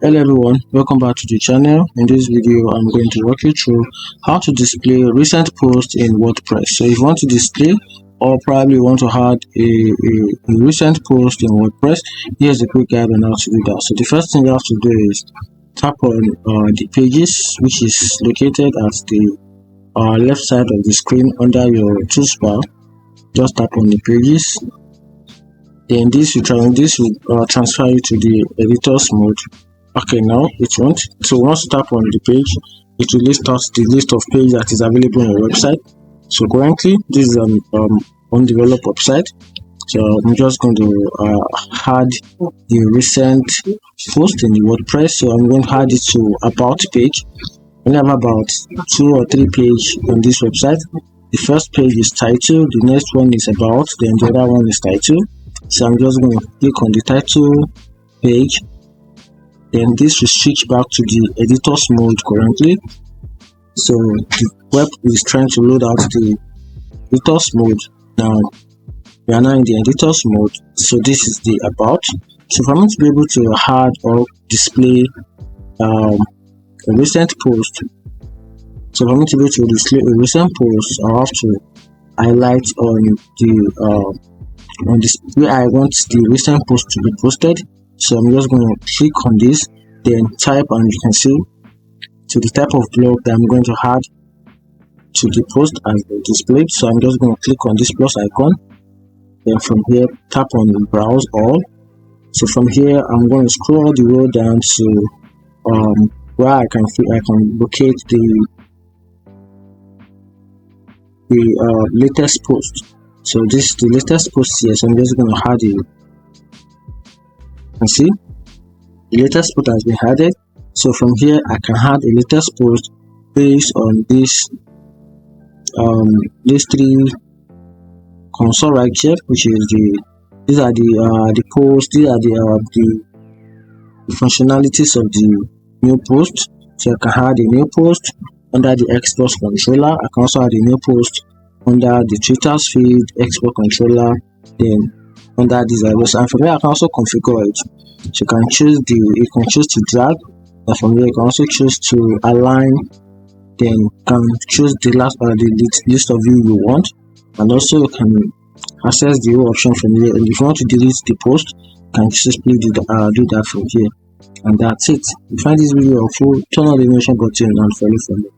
Hello everyone, welcome back to the channel. In this video I'm going to walk you through how to display recent posts in WordPress. So if you want to display or probably want to add a recent post in WordPress, here's a quick guide on how to do that. So the first thing you have to do is tap on the pages, which is located at the left side of the screen under your toolbar. Just tap on the pages. Then this will transfer you to the editor's mode. Okay, now it won't. So once you tap on the page, it will list out the list of pages that is available on your website. So currently this is an undeveloped website. So I'm just going to add the recent post in the WordPress. So I'm going to add it to about page. We have about 2 or 3 pages on this website. The first page is title, the next one is about, then the other one is title. So I'm just going to click on the title page. Then this will switch back to the editor's mode currently. So the web is trying to load out the editor's mode. Now we are now in the editor's mode. So this is the about. So for me to be able to add or display a recent post, so for me to be able to display a recent post, I have to highlight on this where I want the recent post to be posted. So I'm just going to click on this, then type, and you can see to the type of blog that I'm going to add to the post as displayed. So I'm just going to click on this plus icon. Then from here, tap on browse all. So from here, I'm going to scroll the way down to where I can locate the latest post. So this is the latest post here. So I'm just going to add it. And see, the latest post has been added. So from here I can add a latest post based on these 3 console right here, which is these are the posts, these are the functionalities of the new post. So I can add a new post under the export controller. I can also add a new post under the Twitter's feed export controller, then under these areas, and from here I can also configure it. So you can choose to drag, and from here you can also choose to align. Then you can choose the list of view you want, and also you can access the whole option from here. And if you want to delete the post, you can simply do that from here. And that's it. If you find this video helpful, turn on the notification button and follow for me.